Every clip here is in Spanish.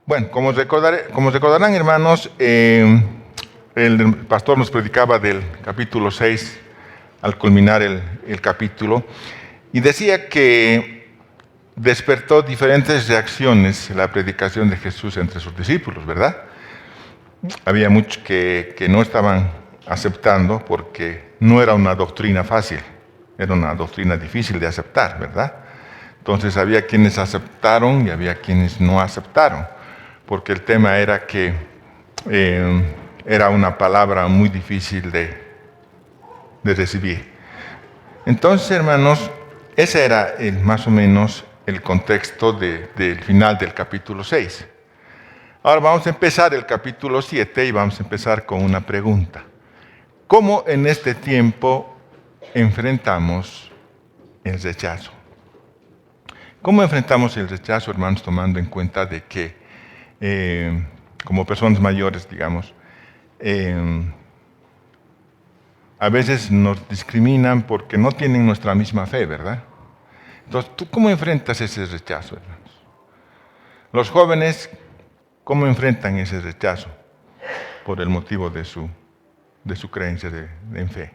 Bueno, como recordarán, hermanos, el pastor nos predicaba del capítulo 6 al culminar el capítulo y decía que despertó diferentes reacciones la predicación de Jesús entre sus discípulos, ¿verdad? Había muchos que no estaban aceptando porque no era una doctrina fácil, era una doctrina difícil de aceptar, ¿verdad? Entonces había quienes aceptaron y había quienes no aceptaron, porque el tema era que era una palabra muy difícil de recibir. Entonces, hermanos, ese era más o menos el contexto del final del capítulo 6. Ahora vamos a empezar el capítulo 7 y vamos a empezar con una pregunta. ¿Cómo en este tiempo enfrentamos el rechazo? ¿Cómo enfrentamos el rechazo, hermanos, tomando en cuenta de que como personas mayores, digamos, a veces nos discriminan porque no tienen nuestra misma fe, ¿verdad? Entonces, ¿tú cómo enfrentas ese rechazo, hermanos? Los jóvenes, ¿cómo enfrentan ese rechazo por el motivo de su creencia en fe?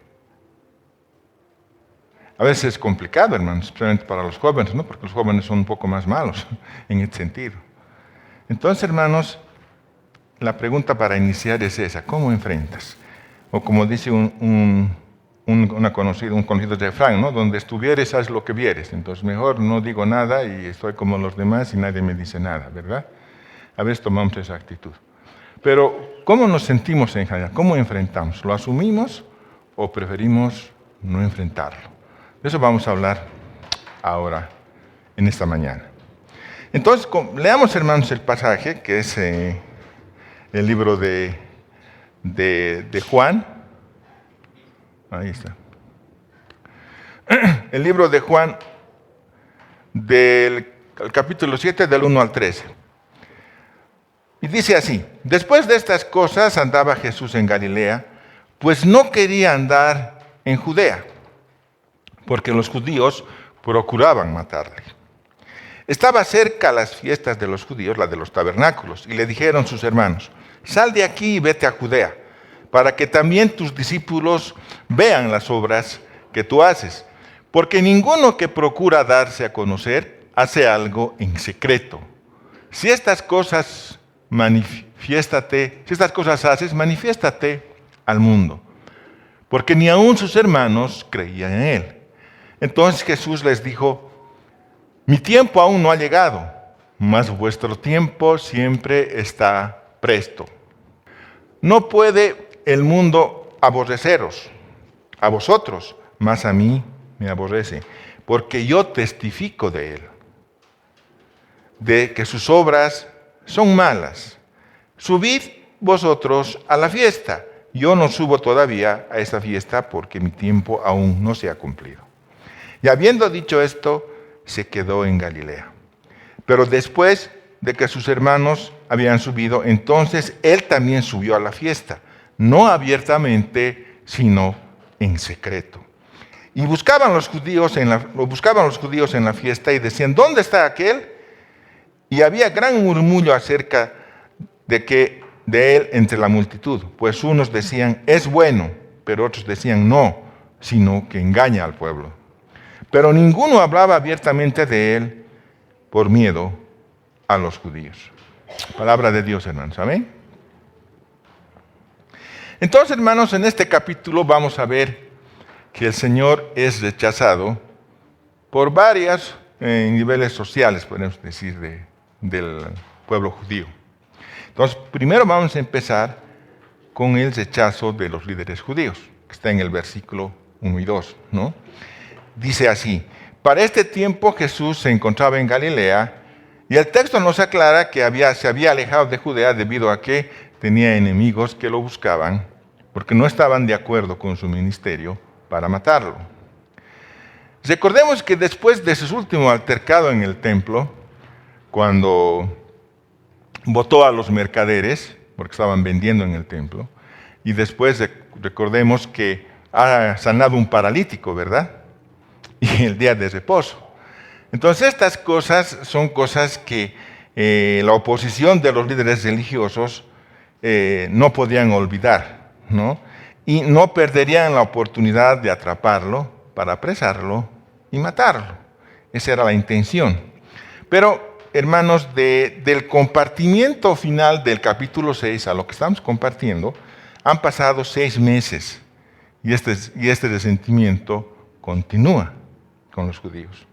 A veces es complicado, hermanos, especialmente para los jóvenes, ¿no? Porque los jóvenes son un poco más malos en ese sentido. Entonces, hermanos, la pregunta para iniciar es esa: ¿cómo enfrentas? O como dice un conocido refrán, ¿no? Donde estuvieres, haz lo que vieres. Entonces, mejor no digo nada y estoy como los demás y nadie me dice nada, ¿verdad? A veces tomamos esa actitud. Pero, ¿cómo nos sentimos en general? ¿Cómo enfrentamos? ¿Lo asumimos o preferimos no enfrentarlo? De eso vamos a hablar ahora, en esta mañana. Entonces, leamos, hermanos, el pasaje, que es el libro de Juan. Ahí está. El libro de Juan, del capítulo 7, del 1 al 13. Y dice así: después de estas cosas andaba Jesús en Galilea, pues no quería andar en Judea, porque los judíos procuraban matarle. Estaba cerca las fiestas de los judíos, la de los tabernáculos, y le dijeron sus hermanos: sal de aquí y vete a Judea, para que también tus discípulos vean las obras que tú haces. Porque ninguno que procura darse a conocer hace algo en secreto. Si estas cosas haces, manifiéstate al mundo. Porque ni aun sus hermanos creían en él. Entonces Jesús les dijo: mi tiempo aún no ha llegado, mas vuestro tiempo siempre está presto. No puede el mundo aborreceros, a vosotros, mas a mí me aborrece, porque yo testifico de él, de que sus obras son malas. Subid vosotros a la fiesta. Yo no subo todavía a esta fiesta porque mi tiempo aún no se ha cumplido. Y habiendo dicho esto, se quedó en Galilea. Pero después de que sus hermanos habían subido, entonces él también subió a la fiesta, no abiertamente, sino en secreto. Y buscaban los judíos en la fiesta y decían: ¿dónde está aquel? Y había gran murmullo acerca de él entre la multitud, pues unos decían: es bueno, pero otros decían: no, sino que engaña al pueblo. Pero ninguno hablaba abiertamente de él por miedo a los judíos. Palabra de Dios, hermanos. Amén. Entonces, hermanos, en este capítulo vamos a ver que el Señor es rechazado por varios niveles sociales, podemos decir, del pueblo judío. Entonces, primero vamos a empezar con el rechazo de los líderes judíos, que está en el versículo 1 y 2, ¿no? Dice así: para este tiempo Jesús se encontraba en Galilea, y el texto nos aclara que se había alejado de Judea debido a que tenía enemigos que lo buscaban, porque no estaban de acuerdo con su ministerio para matarlo. Recordemos que después de su último altercado en el templo, cuando botó a los mercaderes, porque estaban vendiendo en el templo, y después recordemos que ha sanado un paralítico, ¿verdad? Y el día de reposo. Entonces estas cosas son cosas que la oposición de los líderes religiosos no podían olvidar, ¿no? Y no perderían la oportunidad de atraparlo para apresarlo y matarlo. Esa era la intención. Pero, hermanos, del compartimiento final del capítulo 6 a lo que estamos compartiendo, han pasado 6 meses y este resentimiento continúa con los judíos.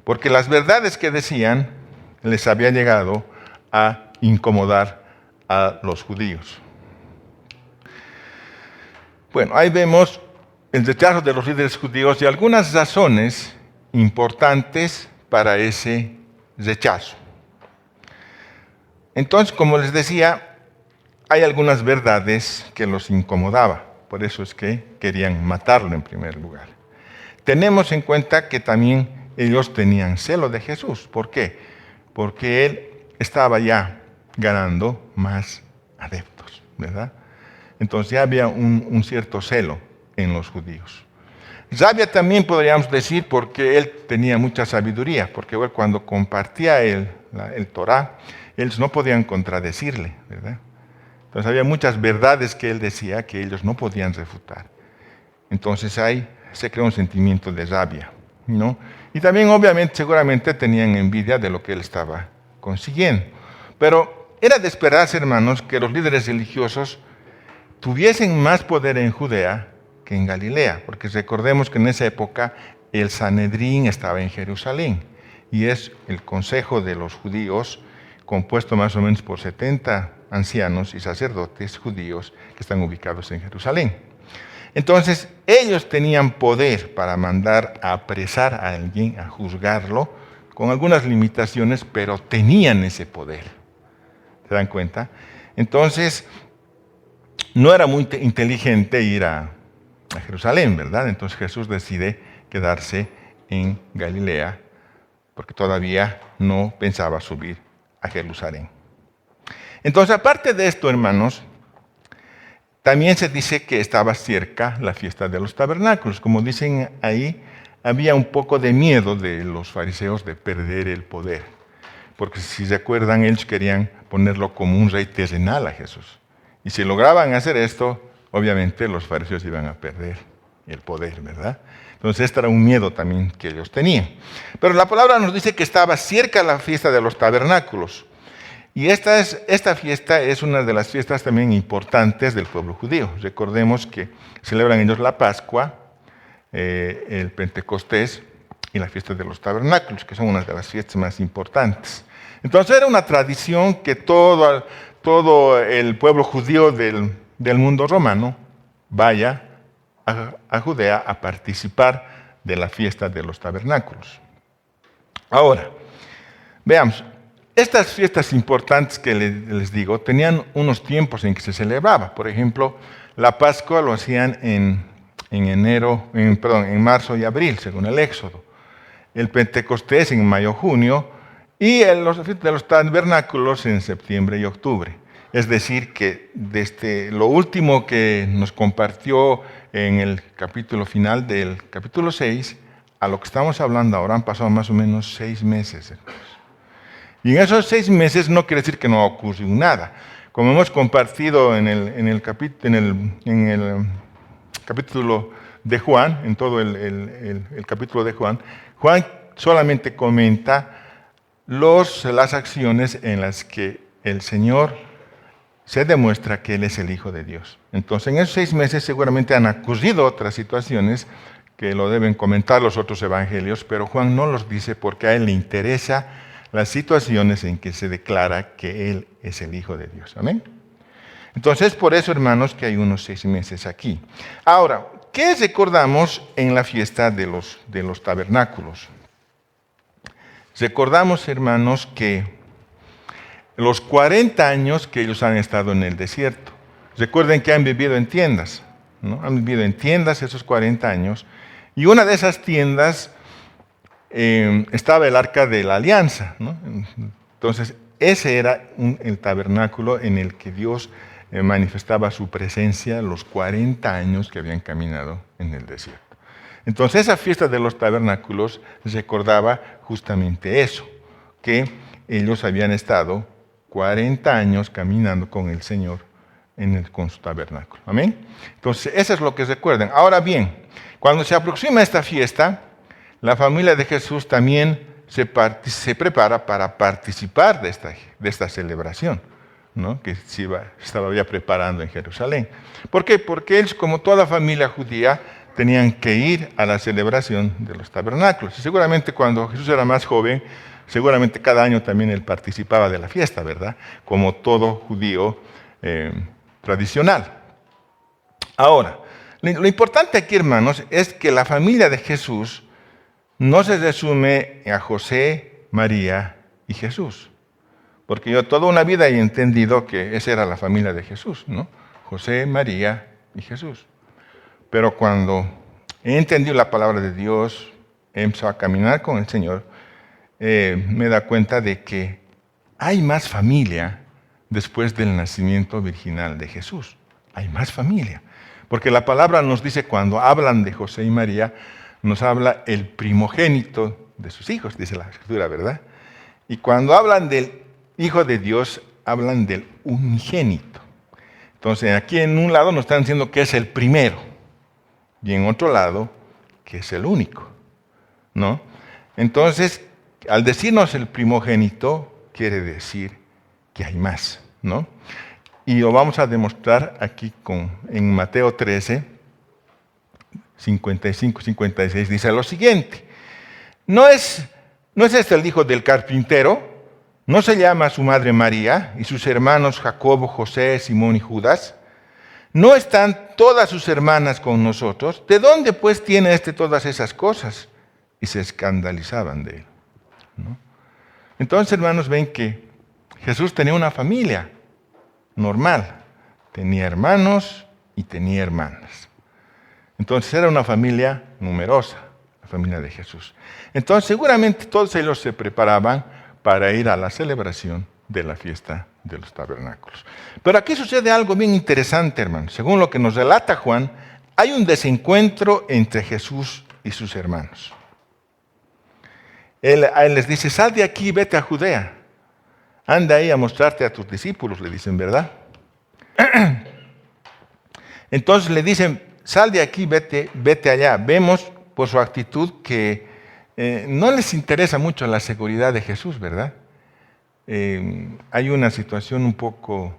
Porque las verdades que decían les había llegado a incomodar a los judíos. Bueno, ahí vemos el rechazo de los líderes judíos y algunas razones importantes para ese rechazo. Entonces, como les decía, hay algunas verdades que los incomodaba. Por eso es que querían matarlo en primer lugar. Tenemos en cuenta que también ellos tenían celo de Jesús. ¿Por qué? Porque él estaba ya ganando más adeptos, ¿verdad? Entonces ya había un cierto celo en los judíos. Rabia también podríamos decir porque él tenía mucha sabiduría, porque él, cuando compartía el Torá, ellos no podían contradecirle, ¿verdad? Entonces había muchas verdades que él decía que ellos no podían refutar. Entonces ahí se creó un sentimiento de rabia, ¿no? Y también obviamente seguramente tenían envidia de lo que él estaba consiguiendo. Pero era de esperarse, hermanos, que los líderes religiosos tuviesen más poder en Judea que en Galilea, porque recordemos que en esa época el Sanedrín estaba en Jerusalén y es el consejo de los judíos compuesto más o menos por 70 ancianos y sacerdotes judíos que están ubicados en Jerusalén. Entonces, ellos tenían poder para mandar a apresar a alguien, a juzgarlo, con algunas limitaciones, pero tenían ese poder. ¿Se dan cuenta? Entonces, no era muy inteligente ir a Jerusalén, ¿verdad? Entonces Jesús decide quedarse en Galilea, porque todavía no pensaba subir a Jerusalén. Entonces, aparte de esto, hermanos, también se dice que estaba cerca la fiesta de los tabernáculos. Como dicen ahí, había un poco de miedo de los fariseos de perder el poder. Porque si se acuerdan, ellos querían ponerlo como un rey terrenal a Jesús. Y si lograban hacer esto, obviamente los fariseos iban a perder el poder, ¿verdad? Entonces este era un miedo también que ellos tenían. Pero la palabra nos dice que estaba cerca la fiesta de los tabernáculos. Y esta fiesta es una de las fiestas también importantes del pueblo judío. Recordemos que celebran ellos la Pascua, el Pentecostés y la fiesta de los tabernáculos, que son una de las fiestas más importantes. Entonces era una tradición que todo el pueblo judío del mundo romano vaya a Judea a participar de la fiesta de los tabernáculos. Ahora, veamos. Estas fiestas importantes que les digo tenían unos tiempos en que se celebraba. Por ejemplo, la Pascua lo hacían en marzo y abril, según el Éxodo. El Pentecostés en mayo, junio, y los de los tabernáculos en septiembre y octubre. Es decir, que desde lo último que nos compartió en el capítulo final del capítulo 6, a lo que estamos hablando ahora han pasado más o menos 6 meses, hermanos. Y en esos 6 meses no quiere decir que no ha ocurrido nada. Como hemos compartido en el capítulo de Juan, en todo el capítulo de Juan, Juan solamente comenta las acciones en las que el Señor se demuestra que Él es el Hijo de Dios. Entonces, en esos 6 meses seguramente han ocurrido otras situaciones que lo deben comentar los otros evangelios, pero Juan no los dice porque a Él le interesa las situaciones en que se declara que Él es el Hijo de Dios. ¿Amén? Entonces, por eso, hermanos, que hay unos 6 meses aquí. Ahora, ¿qué recordamos en la fiesta de los tabernáculos? Recordamos, hermanos, que los 40 años que ellos han estado en el desierto. Recuerden que han vivido en tiendas, ¿no? Han vivido en tiendas esos 40 años. Y una de esas tiendas estaba el arca de la alianza, ¿no? Entonces, ese era el tabernáculo en el que Dios manifestaba su presencia los 40 años que habían caminado en el desierto. Entonces, esa fiesta de los tabernáculos recordaba justamente eso, que ellos habían estado 40 años caminando con el Señor con su tabernáculo. Amén. Entonces, eso es lo que recuerdan. Ahora bien, cuando se aproxima esta fiesta, la familia de Jesús también se prepara para participar de esta celebración, ¿no? Que estaba ya preparando en Jerusalén. ¿Por qué? Porque ellos, como toda familia judía, tenían que ir a la celebración de los tabernáculos. Y seguramente cuando Jesús era más joven, seguramente cada año también él participaba de la fiesta, ¿verdad? Como todo judío tradicional. Ahora, lo importante aquí, hermanos, es que la familia de Jesús no se resume a José, María y Jesús. Porque yo toda una vida he entendido que esa era la familia de Jesús, ¿no? José, María y Jesús. Pero cuando he entendido la palabra de Dios, he empezado a caminar con el Señor, me da cuenta de que hay más familia después del nacimiento virginal de Jesús. Hay más familia. Porque la palabra nos dice, cuando hablan de José y María, nos habla el primogénito de sus hijos, dice la Escritura, ¿verdad? Y cuando hablan del Hijo de Dios, hablan del unigénito. Entonces, aquí en un lado nos están diciendo que es el primero, y en otro lado, que es el único, ¿no? Entonces, al decirnos el primogénito, quiere decir que hay más, ¿no? Y lo vamos a demostrar aquí en Mateo 13, 55-56, dice lo siguiente. ¿No es este el hijo del carpintero? ¿No se llama su madre María y sus hermanos Jacobo, José, Simón y Judas? ¿No están todas sus hermanas con nosotros? ¿De dónde pues tiene todas esas cosas? Y se escandalizaban de él, ¿no? Entonces, hermanos, ven que Jesús tenía una familia normal. Tenía hermanos y tenía hermanas. Entonces era una familia numerosa, la familia de Jesús. Entonces seguramente todos ellos se preparaban para ir a la celebración de la fiesta de los tabernáculos. Pero aquí sucede algo bien interesante, hermanos. Según lo que nos relata Juan, hay un desencuentro entre Jesús y sus hermanos. Él les dice, sal de aquí y vete a Judea. Anda ahí a mostrarte a tus discípulos, le dicen, ¿verdad? Entonces le dicen, sal de aquí, vete allá. Vemos por su actitud que no les interesa mucho la seguridad de Jesús, ¿verdad? Hay una situación un poco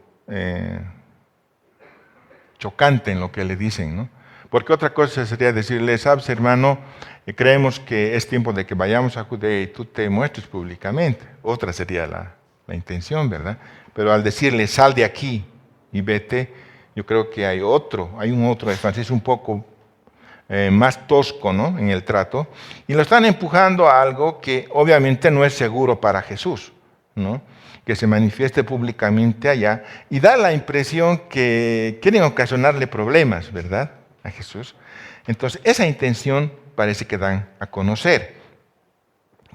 chocante en lo que le dicen, ¿no? Porque otra cosa sería decirle, sabes, hermano, creemos que es tiempo de que vayamos a Judea y tú te muestres públicamente. Otra sería la intención, ¿verdad? Pero al decirle, sal de aquí y vete, yo creo que hay un otro énfasis un poco más tosco, ¿no? En el trato. Y lo están empujando a algo que obviamente no es seguro para Jesús, ¿no? Que se manifieste públicamente allá y da la impresión que quieren ocasionarle problemas, ¿verdad? A Jesús. Entonces, esa intención parece que dan a conocer.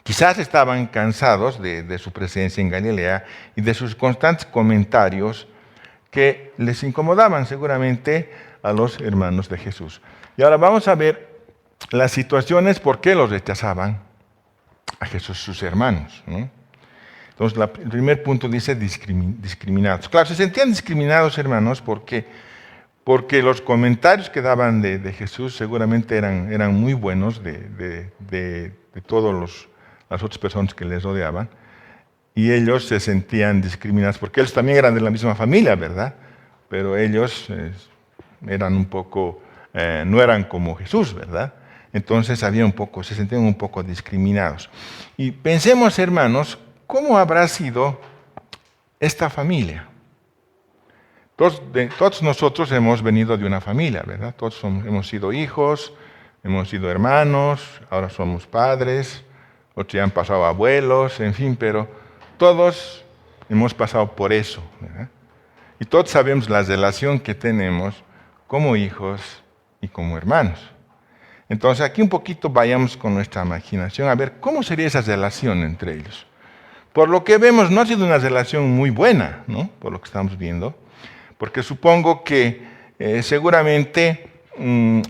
Quizás estaban cansados de su presencia en Galilea y de sus constantes comentarios que les incomodaban seguramente a los hermanos de Jesús. Y ahora vamos a ver las situaciones por qué los rechazaban a Jesús sus hermanos, ¿no? Entonces, el primer punto dice discriminados. Claro, se sentían discriminados, hermanos, porque los comentarios que daban de Jesús seguramente eran muy buenos de todas las otras personas que les rodeaban. Y ellos se sentían discriminados, porque ellos también eran de la misma familia, ¿verdad? Pero ellos eran un poco, no eran como Jesús, ¿verdad? Entonces se sentían un poco discriminados. Y pensemos, hermanos, ¿cómo habrá sido esta familia? Todos nosotros hemos venido de una familia, ¿verdad? Todos hemos sido hijos, hemos sido hermanos, ahora somos padres, otros ya han pasado abuelos, en fin, pero todos hemos pasado por eso, ¿verdad? Y todos sabemos la relación que tenemos como hijos y como hermanos. Entonces aquí un poquito vayamos con nuestra imaginación a ver cómo sería esa relación entre ellos. Por lo que vemos, no ha sido una relación muy buena, ¿no? Por lo que estamos viendo, porque supongo que seguramente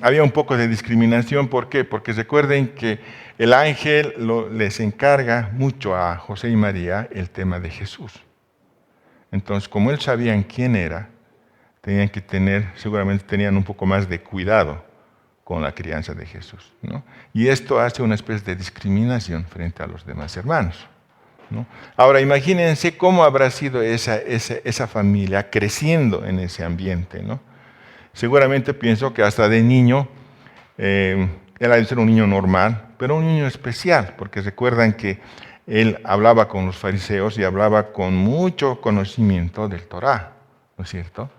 había un poco de discriminación. ¿Por qué? Porque recuerden que el ángel les encarga mucho a José y María el tema de Jesús. Entonces, como él sabían quién era, seguramente tenían un poco más de cuidado con la crianza de Jesús, ¿no? Y esto hace una especie de discriminación frente a los demás hermanos, ¿no? Ahora, imagínense cómo habrá sido esa familia creciendo en ese ambiente, ¿no? Seguramente pienso que hasta de niño, él ha de ser un niño normal, pero un niño especial, porque recuerdan que él hablaba con los fariseos y hablaba con mucho conocimiento del Torá, ¿no es cierto?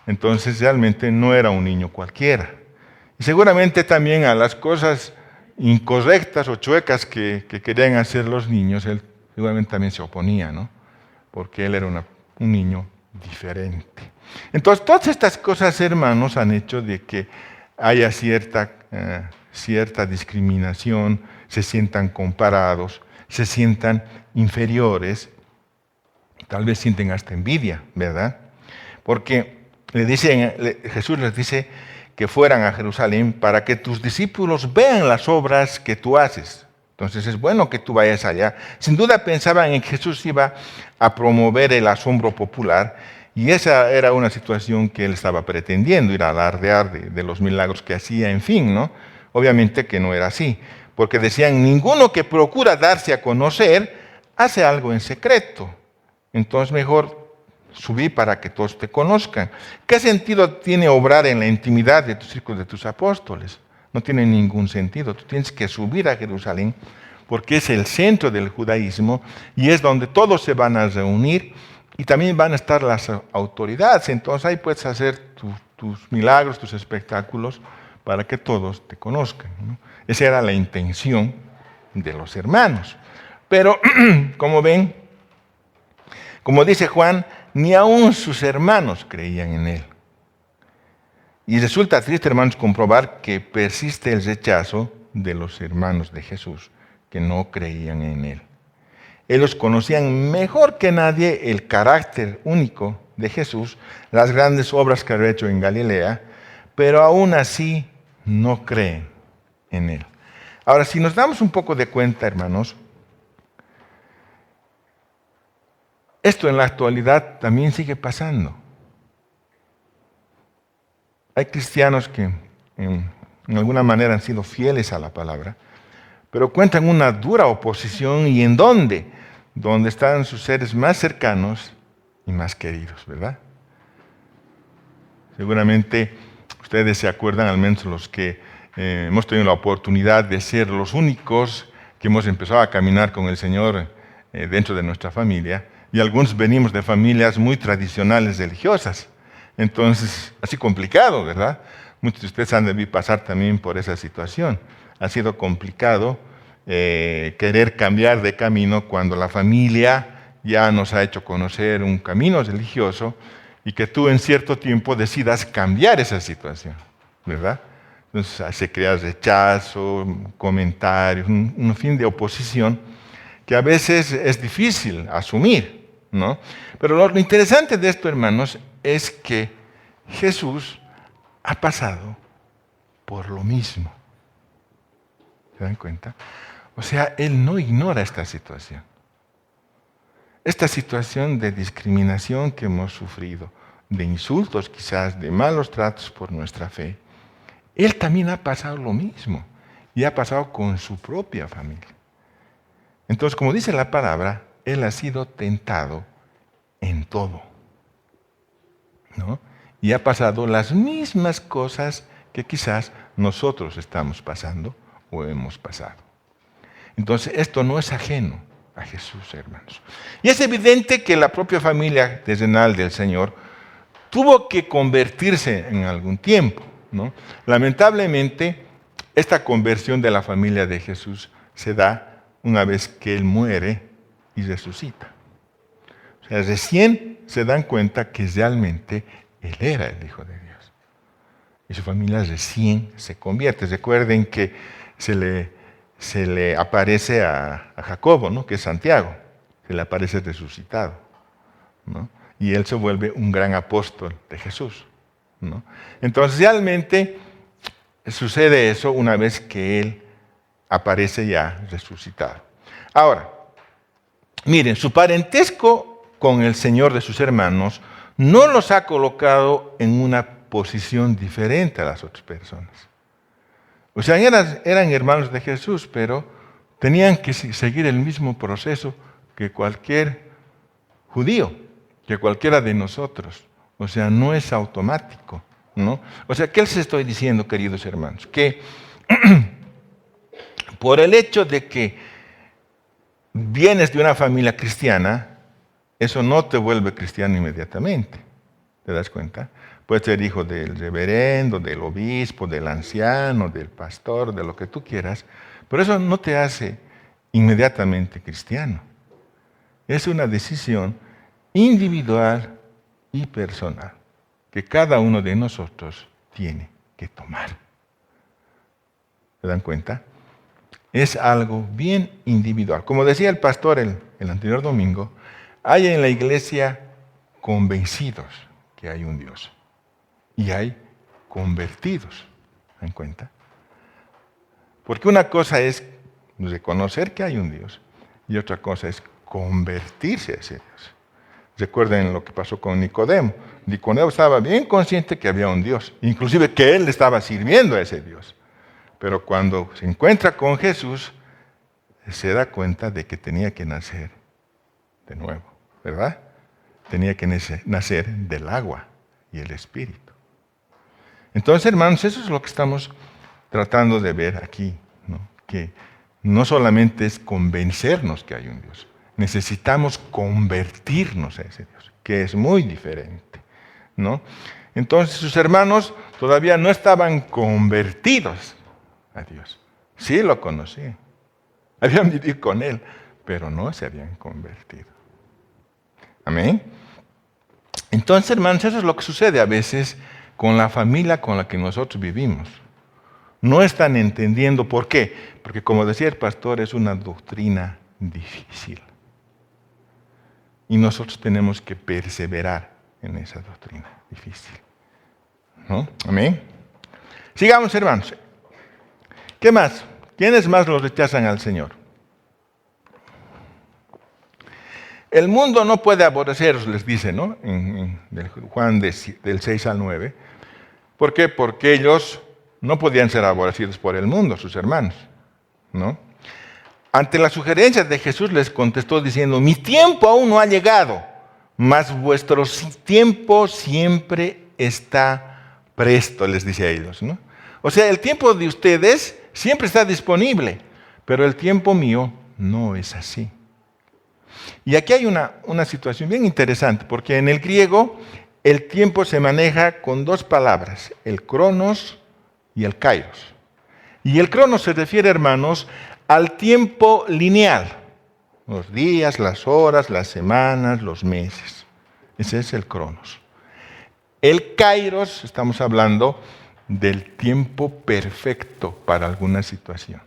Entonces realmente no era un niño cualquiera. Y seguramente también a las cosas incorrectas o chuecas que querían hacer los niños, él seguramente también se oponía, ¿no? Porque él era un niño diferente. Entonces, todas estas cosas, hermanos, han hecho de que haya cierta discriminación, se sientan comparados, se sientan inferiores, tal vez sienten hasta envidia, ¿verdad? Porque Jesús les dice que fueran a Jerusalén para que tus discípulos vean las obras que tú haces. Entonces es bueno que tú vayas allá. Sin duda pensaban en que Jesús iba a promover el asombro popular, y esa era una situación que él estaba pretendiendo, ir a alardear de los milagros que hacía, en fin, ¿no? Obviamente que no era así, porque decían, ninguno que procura darse a conocer hace algo en secreto. Entonces mejor subí para que todos te conozcan. ¿Qué sentido tiene obrar en la intimidad de tus hijos, de tus apóstoles? No tiene ningún sentido. Tú tienes que subir a Jerusalén porque es el centro del judaísmo y es donde todos se van a reunir y también van a estar las autoridades. Entonces ahí puedes hacer tus milagros, tus espectáculos para que todos te conozcan, ¿no? Esa era la intención de los hermanos. Pero, como ven, como dice Juan, ni aun sus hermanos creían en él. Y resulta triste, hermanos, comprobar que persiste el rechazo de los hermanos de Jesús, que no creían en él. Ellos conocían mejor que nadie el carácter único de Jesús, las grandes obras que había hecho en Galilea, pero aún así no creen en él. Ahora, si nos damos un poco de cuenta, hermanos, esto en la actualidad también sigue pasando. Hay cristianos que en alguna manera han sido fieles a la palabra, pero cuentan una dura oposición. ¿Y en dónde? Donde están sus seres más cercanos y más queridos, ¿verdad? Seguramente ustedes se acuerdan, al menos los que hemos tenido la oportunidad de ser los únicos que hemos empezado a caminar con el Señor dentro de nuestra familia, y algunos venimos de familias muy tradicionales religiosas. Entonces, así complicado, ¿verdad? Muchos de ustedes han debido pasar también por esa situación. Ha sido complicado querer cambiar de camino cuando la familia ya nos ha hecho conocer un camino religioso y que tú en cierto tiempo decidas cambiar esa situación, ¿verdad? Entonces se crea rechazo, comentarios, un fin de oposición que a veces es difícil asumir, ¿no? Pero lo interesante de esto, hermanos, es que Jesús ha pasado por lo mismo. ¿Se dan cuenta? O sea, Él no ignora esta situación. Esta situación de discriminación que hemos sufrido, de insultos quizás, de malos tratos por nuestra fe. Él también ha pasado lo mismo y ha pasado con su propia familia. Entonces, como dice la palabra, Él ha sido tentado en todo, ¿no? Y ha pasado las mismas cosas que quizás nosotros estamos pasando o hemos pasado. Entonces, esto no es ajeno a Jesús, hermanos. Y es evidente que la propia familia terrenal del Señor tuvo que convertirse en algún tiempo, ¿no? Lamentablemente, esta conversión de la familia de Jesús se da una vez que Él muere y resucita. O sea, recién se dan cuenta que realmente Él era el Hijo de Dios. Y su familia recién se convierte. Recuerden que se le aparece a Jacobo, ¿no? Que es Santiago. Se le aparece resucitado, ¿no? Y él se vuelve un gran apóstol de Jesús, ¿no? Entonces realmente sucede eso una vez que Él aparece ya resucitado. Ahora, miren, su parentesco con el Señor de sus hermanos no los ha colocado en una posición diferente a las otras personas. O sea, eran hermanos de Jesús, pero tenían que seguir el mismo proceso que cualquier judío, que cualquiera de nosotros. O sea, no es automático, ¿no? O sea, ¿qué les estoy diciendo, queridos hermanos? Que por el hecho de que vienes de una familia cristiana, eso no te vuelve cristiano inmediatamente. ¿Te das cuenta? Puedes ser hijo del reverendo, del obispo, del anciano, del pastor, de lo que tú quieras, pero eso no te hace inmediatamente cristiano. Es una decisión individual y personal que cada uno de nosotros tiene que tomar. ¿Se dan cuenta? Es algo bien individual. Como decía el pastor el anterior domingo, hay en la iglesia convencidos que hay un Dios y hay convertidos. ¿Se dan cuenta? Porque una cosa es reconocer que hay un Dios y otra cosa es convertirse a ese Dios. Recuerden lo que pasó con Nicodemo. Nicodemo estaba bien consciente que había un Dios, inclusive que él estaba sirviendo a ese Dios. Pero cuando se encuentra con Jesús, se da cuenta de que tenía que nacer de nuevo, ¿verdad? Tenía que nacer del agua y el Espíritu. Entonces, hermanos, eso es lo que estamos tratando de ver aquí, ¿no? Que no solamente es convencernos que hay un Dios, necesitamos convertirnos a ese Dios, que es muy diferente, ¿no? Entonces sus hermanos todavía no estaban convertidos a Dios. Sí lo conocían, habían vivido con Él, pero no se habían convertido. Amén. Entonces, hermanos, eso es lo que sucede a veces con la familia con la que nosotros vivimos. No están entendiendo por qué. Porque como decía el pastor, es una doctrina difícil. Y nosotros tenemos que perseverar en esa doctrina difícil. ¿No? Amén. Sigamos, hermanos. ¿Qué más? ¿Quiénes más los rechazan al Señor? El mundo no puede aborreceros, les dice, ¿no? En Juan del 6 al 9. ¿Por qué? Porque ellos no podían ser aborrecidos por el mundo, sus hermanos, ¿no? Ante las sugerencias de Jesús les contestó diciendo: mi tiempo aún no ha llegado, mas vuestro tiempo siempre está presto, les dice a ellos, ¿no? O sea, el tiempo de ustedes siempre está disponible, pero el tiempo mío no es así. Y aquí hay una situación bien interesante, porque en el griego el tiempo se maneja con dos palabras, el cronos y el kairos. Y el cronos se refiere, hermanos, al tiempo lineal, los días, las horas, las semanas, los meses. Ese es el cronos. El kairos, estamos hablando del tiempo perfecto para alguna situación.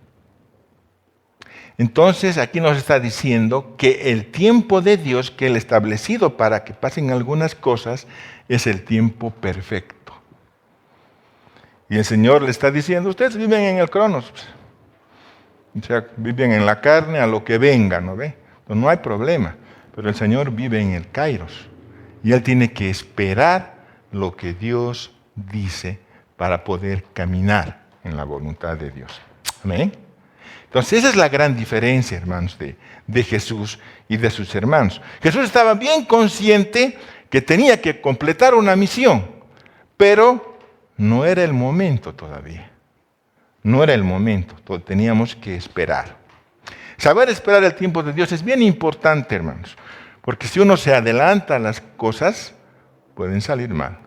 Entonces, aquí nos está diciendo que el tiempo de Dios que Él ha establecido para que pasen algunas cosas es el tiempo perfecto. Y el Señor le está diciendo: ustedes viven en el cronos. O sea, viven en la carne a lo que venga, ¿no ve? Entonces, no hay problema. Pero el Señor vive en el kairos. Y Él tiene que esperar lo que Dios dice para poder caminar en la voluntad de Dios. Amén. Entonces, esa es la gran diferencia, hermanos, de Jesús y de sus hermanos. Jesús estaba bien consciente que tenía que completar una misión, pero no era el momento todavía. No era el momento, teníamos que esperar. Saber esperar el tiempo de Dios es bien importante, hermanos, porque si uno se adelanta a las cosas, pueden salir mal,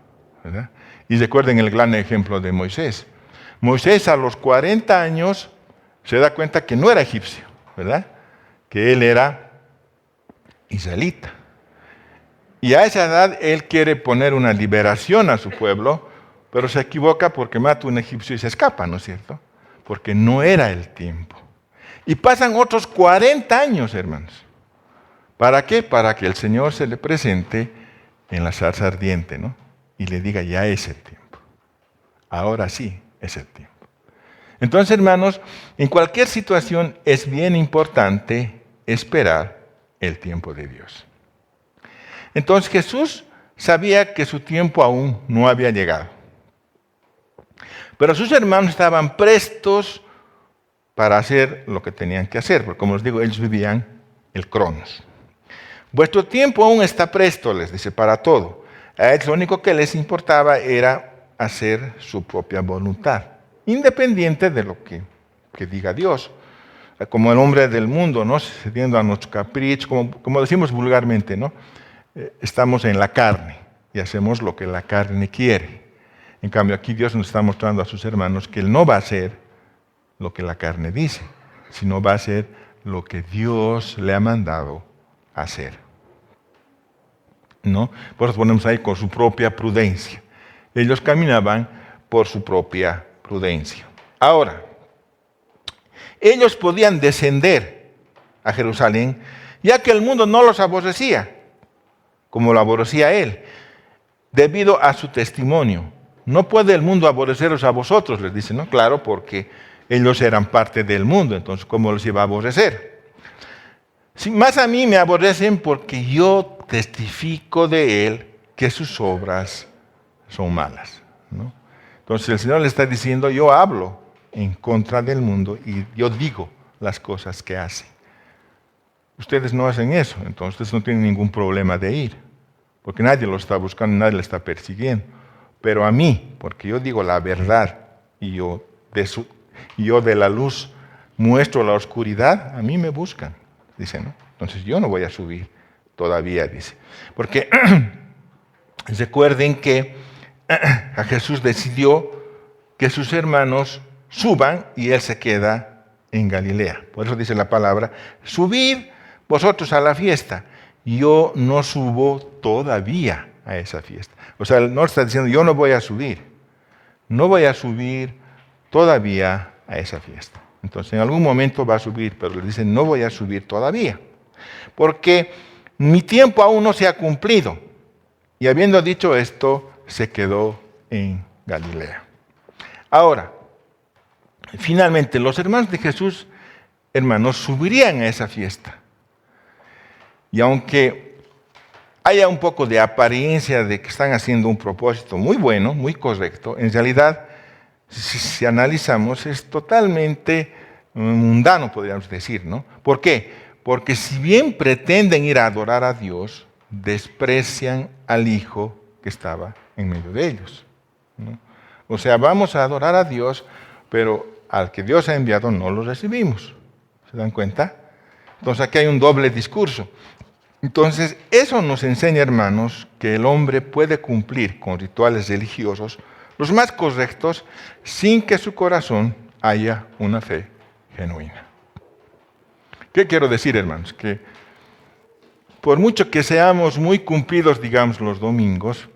¿verdad? Y recuerden el gran ejemplo de Moisés. Moisés a los 40 años se da cuenta que no era egipcio, ¿verdad? Que él era israelita. Y a esa edad él quiere poner una liberación a su pueblo, pero se equivoca porque mata a un egipcio y se escapa, ¿no es cierto? Porque no era el tiempo. Y pasan otros 40 años, hermanos. ¿Para qué? Para que el Señor se le presente en la zarza ardiente, ¿no? Y le diga: ya es el tiempo. Ahora sí es el tiempo. Entonces, hermanos, en cualquier situación es bien importante esperar el tiempo de Dios. Entonces Jesús sabía que su tiempo aún no había llegado. Pero sus hermanos estaban prestos para hacer lo que tenían que hacer, porque como les digo, ellos vivían el Cronos. Vuestro tiempo aún está presto, les dice, para todo. A ellos lo único que les importaba era hacer su propia voluntad, independiente de lo que diga Dios. Como el hombre del mundo, ¿no? Cediendo a nuestro capricho, como decimos vulgarmente, ¿no? Estamos en la carne y hacemos lo que la carne quiere. En cambio, aquí Dios nos está mostrando a sus hermanos que Él no va a hacer lo que la carne dice, sino va a hacer lo que Dios le ha mandado hacer. ¿No? Por eso ponemos ahí con su propia prudencia. Ellos caminaban por su propia prudencia. Ahora, ellos podían descender a Jerusalén, ya que el mundo no los aborrecía, como lo aborrecía Él, debido a su testimonio. No puede el mundo aborreceros a vosotros, les dice, ¿no? Claro, porque ellos eran parte del mundo, entonces ¿cómo los iba a aborrecer? Más a mí me aborrecen porque yo testifico de Él que sus obras son malas, ¿no? Entonces el Señor le está diciendo, yo hablo en contra del mundo y yo digo las cosas que hacen. Ustedes no hacen eso, entonces ustedes no tienen ningún problema de ir, porque nadie lo está buscando, nadie lo está persiguiendo. Pero a mí, porque yo digo la verdad y yo de la luz muestro la oscuridad, a mí me buscan, dice, ¿no? Entonces yo no voy a subir todavía, dice. Porque recuerden que a Jesús decidió que sus hermanos suban y Él se queda en Galilea. Por eso dice la palabra, subid vosotros a la fiesta. Yo no subo todavía a esa fiesta. O sea, no está diciendo, yo no voy a subir. No voy a subir todavía a esa fiesta. Entonces, en algún momento va a subir, pero le dicen, no voy a subir todavía. Porque mi tiempo aún no se ha cumplido. Y habiendo dicho esto, se quedó en Galilea. Ahora, finalmente, los hermanos de Jesús, hermanos, subirían a esa fiesta. Y aunque haya un poco de apariencia de que están haciendo un propósito muy bueno, muy correcto, en realidad, si analizamos, es totalmente mundano, podríamos decir, ¿no? ¿Por qué? Porque si bien pretenden ir a adorar a Dios, desprecian al Hijo que estaba en medio de ellos, ¿no? O sea, vamos a adorar a Dios, pero al que Dios ha enviado no lo recibimos. ¿Se dan cuenta? Entonces aquí hay un doble discurso. Entonces, eso nos enseña, hermanos, que el hombre puede cumplir con rituales religiosos los más correctos sin que su corazón haya una fe genuina. ¿Qué quiero decir, hermanos? Que por mucho que seamos muy cumplidos, digamos, los domingos,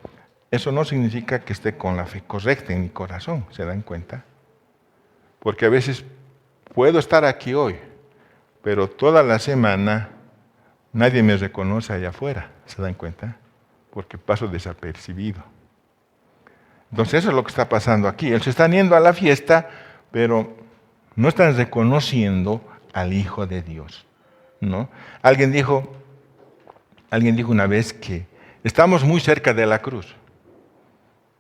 eso no significa que esté con la fe correcta en mi corazón, ¿se dan cuenta? Porque a veces puedo estar aquí hoy, pero toda la semana nadie me reconoce allá afuera, ¿se dan cuenta? Porque paso desapercibido. Entonces eso es lo que está pasando aquí. Ellos están yendo a la fiesta, pero no están reconociendo al Hijo de Dios, ¿no? Alguien dijo una vez que estamos muy cerca de la cruz,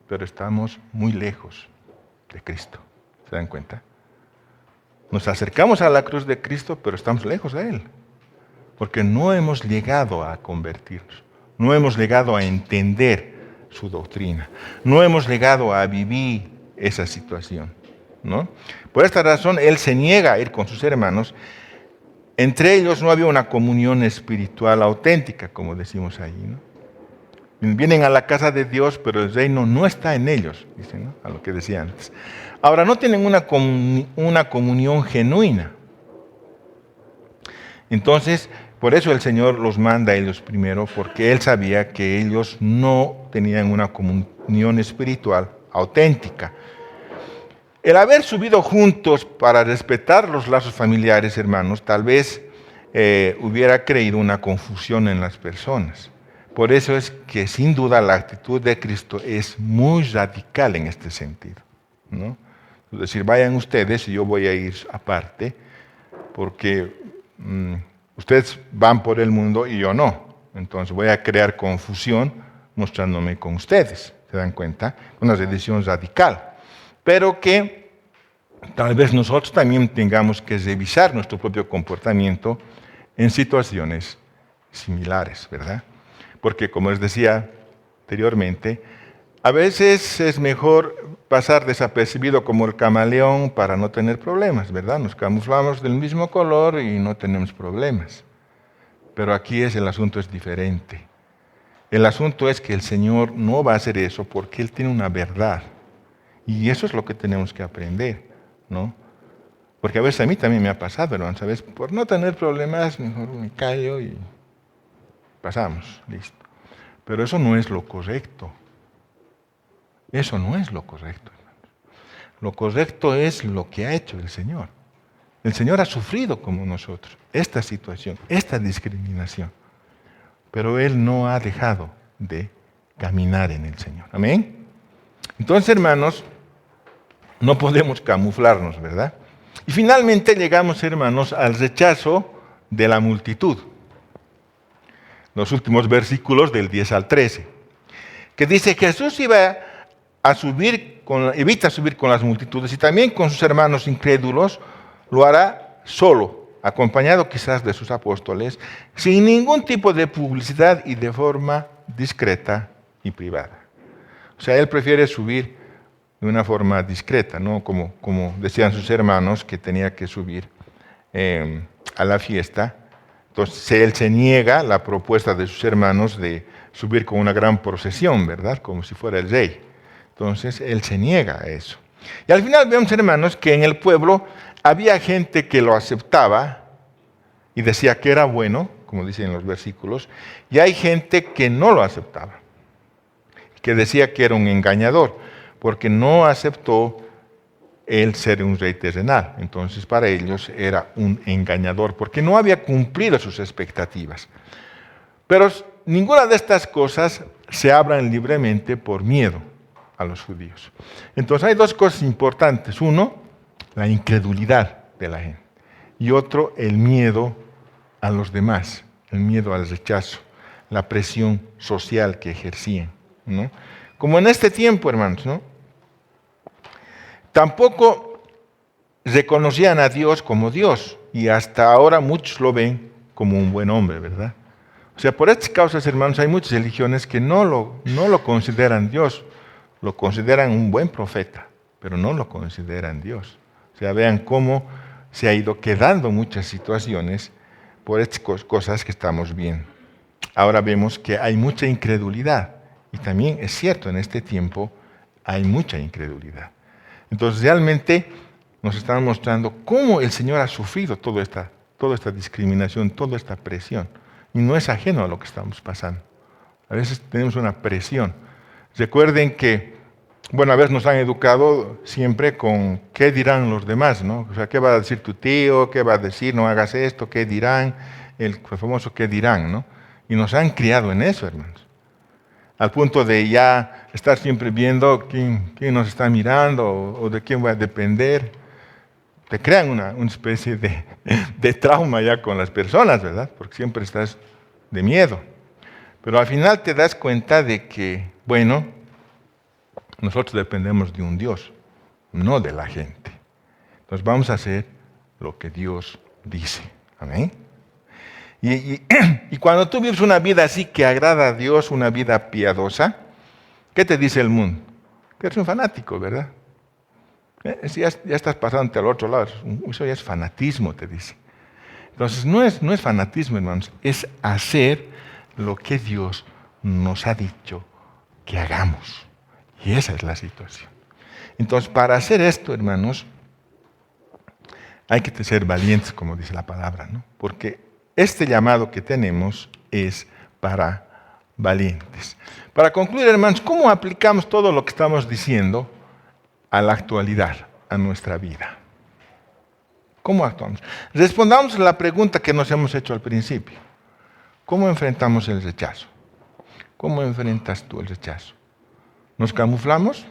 pero estamos muy lejos de Cristo. ¿Se dan cuenta? Nos acercamos a la cruz de Cristo, pero estamos lejos de Él. Porque no hemos llegado a convertirnos, no hemos llegado a entender su doctrina, no hemos llegado a vivir esa situación, ¿no? Por esta razón, Él se niega a ir con sus hermanos. Entre ellos no había una comunión espiritual auténtica, como decimos ahí, ¿no? Vienen a la casa de Dios, pero el reino no está en ellos, dicen, ¿no? A lo que decía antes. Ahora, no tienen una comunión genuina. Entonces, por eso el Señor los manda a ellos primero, porque Él sabía que ellos no tenían una comunión espiritual auténtica. El haber subido juntos para respetar los lazos familiares, hermanos, tal vez hubiera creído una confusión en las personas. Por eso es que sin duda la actitud de Cristo es muy radical en este sentido, ¿no? Es decir, vayan ustedes y yo voy a ir aparte, porque ustedes van por el mundo y yo no. Entonces voy a crear confusión mostrándome con ustedes. ¿Se dan cuenta? Una decisión radical. Pero que tal vez nosotros también tengamos que revisar nuestro propio comportamiento en situaciones similares, ¿verdad? Porque, como les decía anteriormente, a veces es mejor pasar desapercibido como el camaleón para no tener problemas, ¿verdad? Nos camuflamos del mismo color y no tenemos problemas. Pero aquí el asunto es diferente. El asunto es que el Señor no va a hacer eso porque Él tiene una verdad. Y eso es lo que tenemos que aprender, ¿no? Porque a veces a mí también me ha pasado, hermano, ¿sabes? Por no tener problemas, mejor me callo y pasamos, listo. Pero eso no es lo correcto. Eso no es lo correcto, hermanos. Lo correcto es lo que ha hecho el Señor. El Señor ha sufrido como nosotros esta situación, esta discriminación. Pero Él no ha dejado de caminar en el Señor. ¿Amén? Entonces, hermanos, no podemos camuflarnos, ¿verdad? Y finalmente llegamos, hermanos, al rechazo de la multitud. Los últimos versículos del 10 al 13, que dice que Jesús evita subir con las multitudes y también con sus hermanos incrédulos, lo hará solo, acompañado quizás de sus apóstoles, sin ningún tipo de publicidad y de forma discreta y privada. O sea, Él prefiere subir de una forma discreta, ¿no? Como decían sus hermanos que tenía que subir a la fiesta. Entonces Él se niega la propuesta de sus hermanos de subir con una gran procesión, ¿verdad? Como si fuera el rey. Entonces Él se niega a eso. Y al final vemos, hermanos, que en el pueblo había gente que lo aceptaba y decía que era bueno, como dicen los versículos, y hay gente que no lo aceptaba, que decía que era un engañador, porque no aceptó el ser un rey terrenal. Entonces para ellos era un engañador, porque no había cumplido sus expectativas. Pero ninguna de estas cosas se hablan libremente por miedo a los judíos. Entonces hay dos cosas importantes. Uno, la incredulidad de la gente. Y otro, el miedo a los demás, el miedo al rechazo, la presión social que ejercían, ¿no? Como en este tiempo, hermanos, ¿no? Tampoco reconocían a Dios como Dios, y hasta ahora muchos lo ven como un buen hombre, ¿verdad? O sea, por estas causas, hermanos, hay muchas religiones que no lo consideran Dios, lo consideran un buen profeta, pero no lo consideran Dios. O sea, vean cómo se ha ido quedando muchas situaciones por estas cosas que estamos viendo. Ahora vemos que hay mucha incredulidad, y también es cierto, en este tiempo hay mucha incredulidad. Entonces realmente nos están mostrando cómo el Señor ha sufrido toda esta discriminación, toda esta presión. Y no es ajeno a lo que estamos pasando. A veces tenemos una presión. Recuerden que, bueno, a veces nos han educado siempre con qué dirán los demás, ¿no? O sea, qué va a decir tu tío, qué va a decir, no hagas esto, qué dirán, el famoso qué dirán, ¿no? Y nos han criado en eso, hermanos. Al punto de ya estar siempre viendo quién nos está mirando o de quién va a depender. Te crean una especie de trauma ya con las personas, ¿verdad? Porque siempre estás de miedo. Pero al final te das cuenta de que, bueno, nosotros dependemos de un Dios, no de la gente. Entonces vamos a hacer lo que Dios dice. Amén. Y cuando tú vives una vida así que agrada a Dios, una vida piadosa, ¿qué te dice el mundo? Que eres un fanático, ¿verdad? Si ya estás pasando al otro lado, eso ya es fanatismo, te dice. Entonces no es fanatismo, hermanos, es hacer lo que Dios nos ha dicho que hagamos. Y esa es la situación. Entonces, para hacer esto, hermanos, hay que ser valientes, como dice la palabra, ¿no? Porque este llamado que tenemos es para valientes. Para concluir, hermanos, ¿cómo aplicamos todo lo que estamos diciendo a la actualidad, a nuestra vida? ¿Cómo actuamos? Respondamos a la pregunta que nos hemos hecho al principio. ¿Cómo enfrentamos el rechazo? ¿Cómo enfrentas tú el rechazo? ¿Nos camuflamos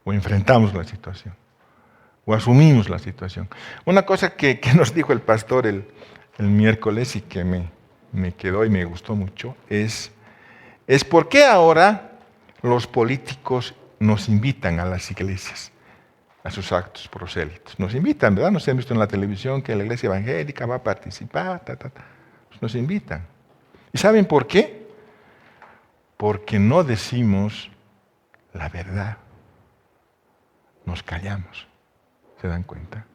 o enfrentamos la situación? o asumimos la situación. Una cosa que nos dijo el pastor el miércoles y que me quedó y me gustó mucho es ¿por qué ahora los políticos nos invitan a las iglesias, a sus actos prosélitos? Nos invitan, ¿verdad? Nos han visto en la televisión que la iglesia evangélica va a participar, nos invitan. ¿Y saben por qué? Porque no decimos la verdad. Nos callamos. ¿Se dan cuenta?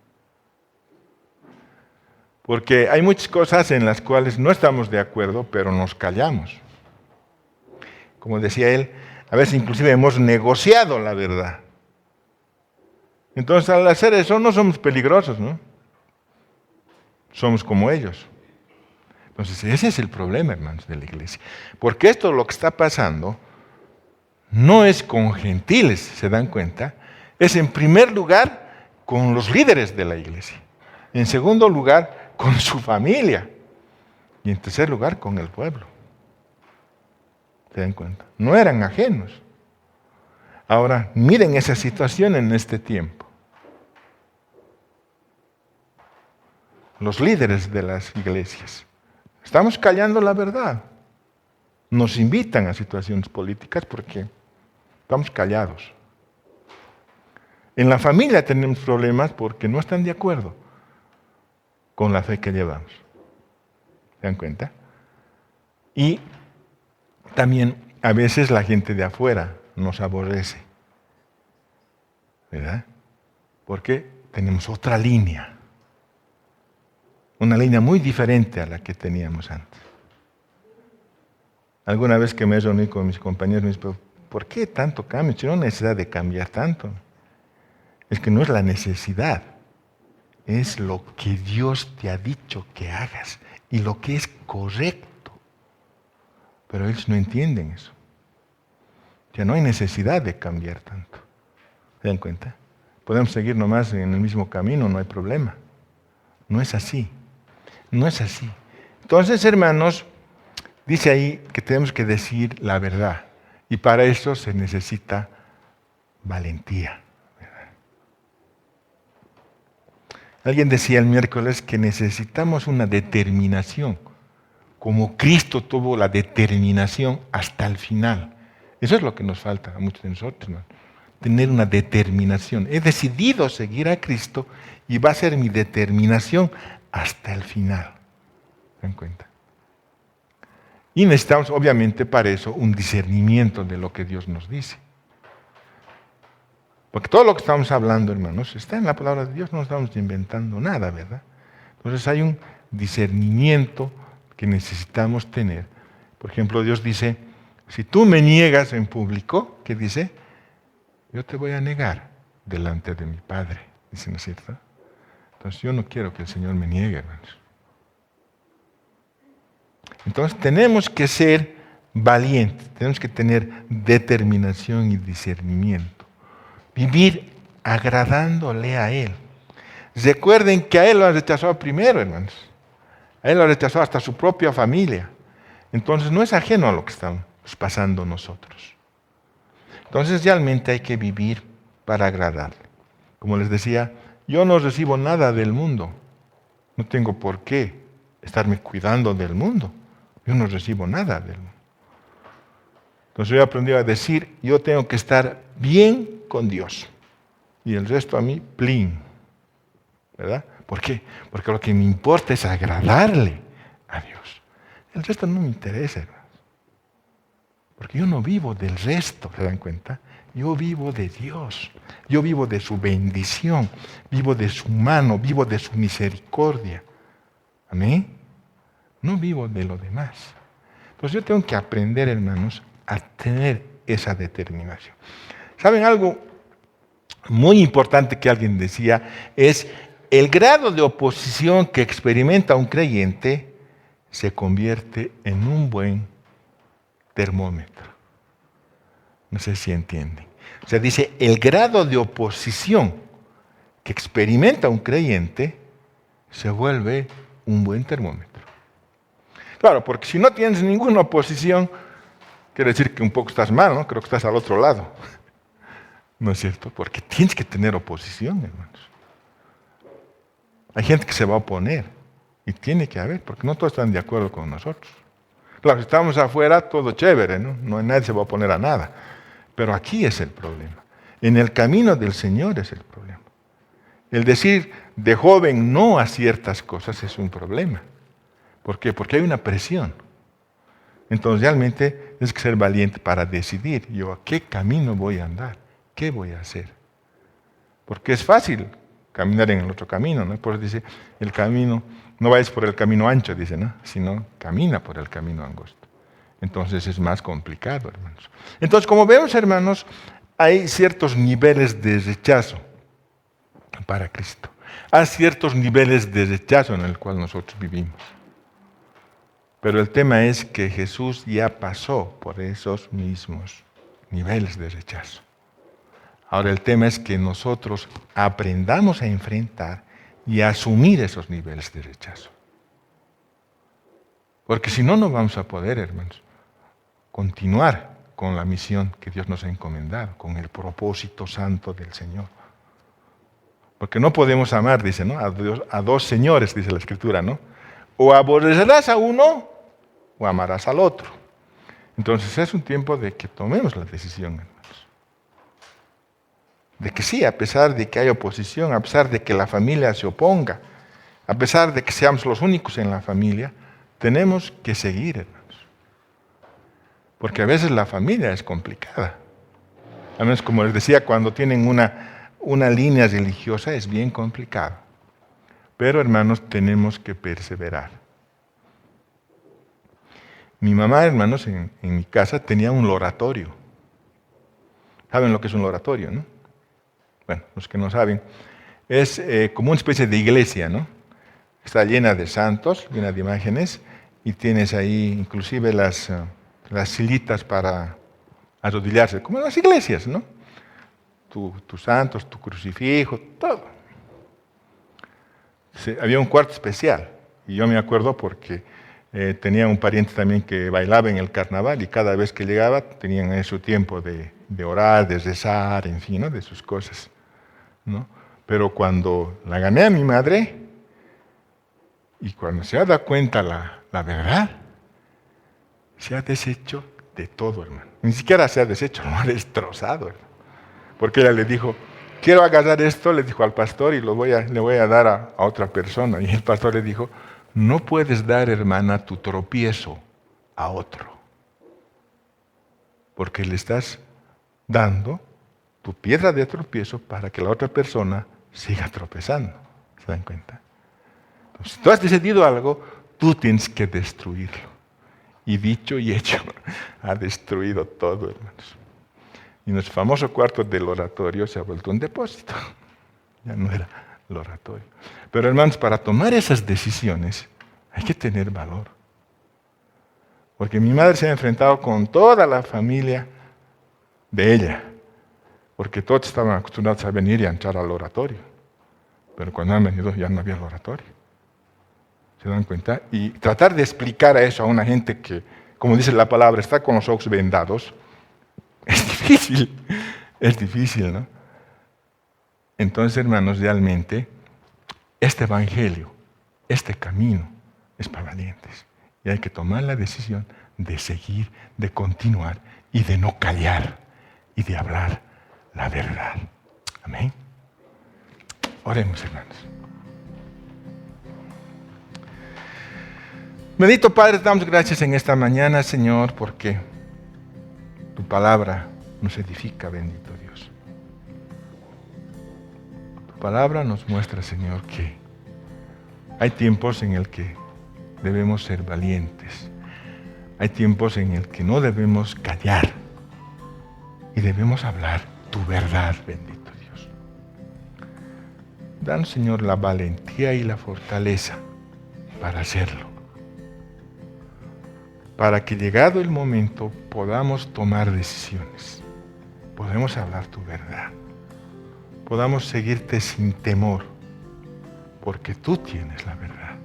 Porque hay muchas cosas en las cuales no estamos de acuerdo, pero nos callamos. Como decía él, a veces inclusive hemos negociado la verdad. Entonces, al hacer eso no somos peligrosos, ¿no? Somos como ellos. Entonces, ese es el problema, hermanos, de la iglesia. Porque esto lo que está pasando no es con gentiles, ¿se dan cuenta? Es en primer lugar con los líderes de la iglesia. En segundo lugar, con su familia. Y en tercer lugar, con el pueblo. ¿Se dan cuenta? No eran ajenos. Ahora, miren esa situación en este tiempo. Los líderes de las iglesias. Estamos callando la verdad. Nos invitan a situaciones políticas porque estamos callados. En la familia tenemos problemas porque no están de acuerdo con la fe que llevamos. ¿Se dan cuenta? Y también a veces la gente de afuera nos aborrece. ¿Verdad? Porque tenemos otra línea. Una línea muy diferente a la que teníamos antes. Alguna vez que me reuní con mis compañeros, me dicen, ¿por qué tanto cambio? Si no hay necesidad de cambiar tanto. Es que no es la necesidad, es lo que Dios te ha dicho que hagas y lo que es correcto. Pero ellos no entienden eso. Ya no hay necesidad de cambiar tanto. ¿Se dan cuenta? Podemos seguir nomás en el mismo camino, no hay problema. No es así. No es así. Entonces, hermanos, dice ahí que tenemos que decir la verdad. Y para eso se necesita valentía. ¿Verdad? Alguien decía el miércoles que necesitamos una determinación. Como Cristo tuvo la determinación hasta el final. Eso es lo que nos falta a muchos de nosotros, ¿no? Tener una determinación. He decidido seguir a Cristo y va a ser mi determinación hasta el final. ¿Se dan cuenta? Y necesitamos, obviamente, para eso un discernimiento de lo que Dios nos dice. Porque todo lo que estamos hablando, hermanos, está en la palabra de Dios, no estamos inventando nada, ¿verdad? Entonces hay un discernimiento que necesitamos tener. Por ejemplo, Dios dice, si tú me niegas en público, ¿qué dice? Yo te voy a negar delante de mi Padre. Dice, ¿no es cierto? Entonces yo no quiero que el Señor me niegue, hermanos. Entonces tenemos que ser valientes, tenemos que tener determinación y discernimiento. Vivir agradándole a Él. Recuerden que a Él lo han rechazado primero, hermanos. A Él lo ha rechazado hasta su propia familia. Entonces no es ajeno a lo que estamos pasando nosotros. Entonces realmente hay que vivir para agradarle. Como les decía, yo no recibo nada del mundo. No tengo por qué estarme cuidando del mundo. Yo no recibo nada del mundo. Entonces yo he aprendido a decir, yo tengo que estar bien con Dios. Y el resto a mí, plin. ¿Verdad? ¿Por qué? Porque lo que me importa es agradarle a Dios. El resto no me interesa, hermanos. Porque yo no vivo del resto, ¿se dan cuenta? Yo vivo de Dios. Yo vivo de su bendición. Vivo de su mano. Vivo de su misericordia. ¿Amén? No vivo de lo demás. Entonces yo tengo que aprender, hermanos, a tener esa determinación. ¿Saben algo muy importante que alguien decía? Es el grado de oposición que experimenta un creyente se convierte en un buen termómetro. No sé si entienden. O sea, dice, el grado de oposición que experimenta un creyente se vuelve un buen termómetro. Claro, porque si no tienes ninguna oposición, quiere decir que un poco estás mal, ¿no? Creo que estás al otro lado. ¿No es cierto? Porque tienes que tener oposición, hermanos. Hay gente que se va a oponer. Y tiene que haber, porque no todos están de acuerdo con nosotros. Claro, si estamos afuera, todo chévere, ¿no? Nadie se va a oponer a nada. Pero aquí es el problema. En el camino del Señor es el problema. El decir de joven no a ciertas cosas es un problema. ¿Por qué? Porque hay una presión. Entonces realmente tienes que ser valiente para decidir yo a qué camino voy a andar, qué voy a hacer. Porque es fácil caminar en el otro camino, ¿no? Por eso dice, el camino, no vayas por el camino ancho, dice, ¿no? Sino camina por el camino angosto. Entonces es más complicado, hermanos. Entonces, como vemos, hermanos, hay ciertos niveles de rechazo para Cristo. Hay ciertos niveles de rechazo en el cual nosotros vivimos. Pero el tema es que Jesús ya pasó por esos mismos niveles de rechazo. Ahora el tema es que nosotros aprendamos a enfrentar y a asumir esos niveles de rechazo. Porque si no, no vamos a poder, hermanos, continuar con la misión que Dios nos ha encomendado, con el propósito santo del Señor. Porque no podemos amar, dice, ¿no? A dos señores, dice la Escritura, ¿no? O aborrecerás a uno o amarás al otro. Entonces es un tiempo de que tomemos la decisión, hermanos. De que sí, a pesar de que hay oposición, a pesar de que la familia se oponga, a pesar de que seamos los únicos en la familia, tenemos que seguir, hermanos. Porque a veces la familia es complicada. Al menos, como les decía, cuando tienen una línea religiosa es bien complicado. Pero, hermanos, tenemos que perseverar. Mi mamá, hermanos, en mi casa tenía un oratorio. ¿Saben lo que es un oratorio, no? Bueno, los que no saben, es como una especie de iglesia, ¿no? Está llena de santos, llena de imágenes, y tienes ahí inclusive las silitas para arrodillarse, como en las iglesias, ¿no? Tus santos, tu crucifijo, todo. Había un cuarto especial, y yo me acuerdo porque tenía un pariente también que bailaba en el carnaval, y cada vez que llegaba tenían su tiempo de orar, de rezar, en fin, ¿no? De sus cosas, ¿no? Pero cuando la gané a mi madre, y cuando se ha dado cuenta la verdad, se ha deshecho de todo, hermano. Ni siquiera se ha deshecho, lo ha destrozado, hermano. Porque ella le dijo, quiero agarrar esto, le dijo al pastor, y le voy a dar a otra persona. Y el pastor le dijo, no puedes dar, hermana, tu tropiezo a otro. Porque le estás dando tu piedra de tropiezo para que la otra persona siga tropezando. ¿Se dan cuenta? Entonces, si tú has decidido algo, tú tienes que destruirlo. Y dicho y hecho, ha destruido todo, hermanos. Y nuestro famoso cuarto del oratorio se ha vuelto un depósito. Ya no era el oratorio. Pero, hermanos, para tomar esas decisiones hay que tener valor. Porque mi madre se ha enfrentado con toda la familia de ella. Porque todos estaban acostumbrados a venir y a entrar al oratorio. Pero cuando han venido ya no había el oratorio. ¿Se dan cuenta? Y tratar de explicar a eso a una gente que, como dice la palabra, está con los ojos vendados, es difícil, ¿no? Entonces, hermanos, realmente, este evangelio, este camino, es para valientes. Y hay que tomar la decisión de seguir, de continuar y de no callar y de hablar la verdad. Amén. Oremos, hermanos. Bendito Padre, te damos gracias en esta mañana, Señor, porque tu palabra nos edifica, bendito Dios. Tu palabra nos muestra, Señor, que hay tiempos en el que debemos ser valientes. Hay tiempos en el que no debemos callar y debemos hablar tu verdad, bendito Dios. Danos, Señor, la valentía y la fortaleza para hacerlo. Para que llegado el momento podamos tomar decisiones, podamos hablar tu verdad, podamos seguirte sin temor, porque tú tienes la verdad.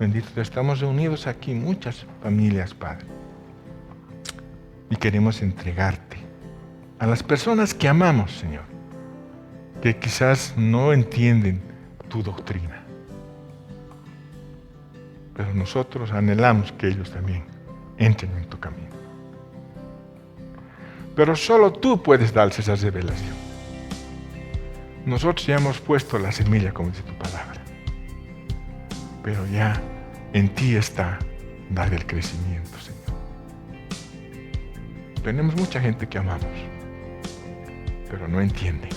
Bendito, estamos reunidos aquí muchas familias, Padre, y queremos entregarte a las personas que amamos, Señor, que quizás no entienden tu doctrina. Pero nosotros anhelamos que ellos también entren en tu camino. Pero solo tú puedes darles esa revelación. Nosotros ya hemos puesto la semilla, como dice tu palabra. Pero ya en ti está dar el crecimiento, Señor. Tenemos mucha gente que amamos, pero no entiende.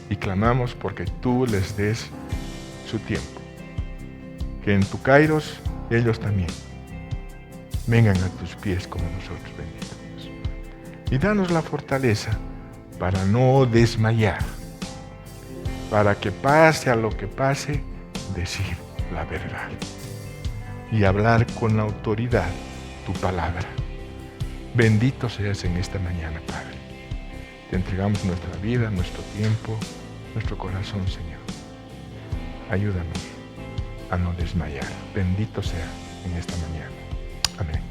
Y clamamos porque tú les des su tiempo. Que en tu Kairos ellos también vengan a tus pies como nosotros, bendito Dios. Y danos la fortaleza para no desmayar, para que pase a lo que pase, decir la verdad y hablar con la autoridad tu palabra. Bendito seas en esta mañana, Padre. Te entregamos nuestra vida, nuestro tiempo, nuestro corazón, Señor. Ayúdanos a no desmayar. Bendito sea en esta mañana. Amén.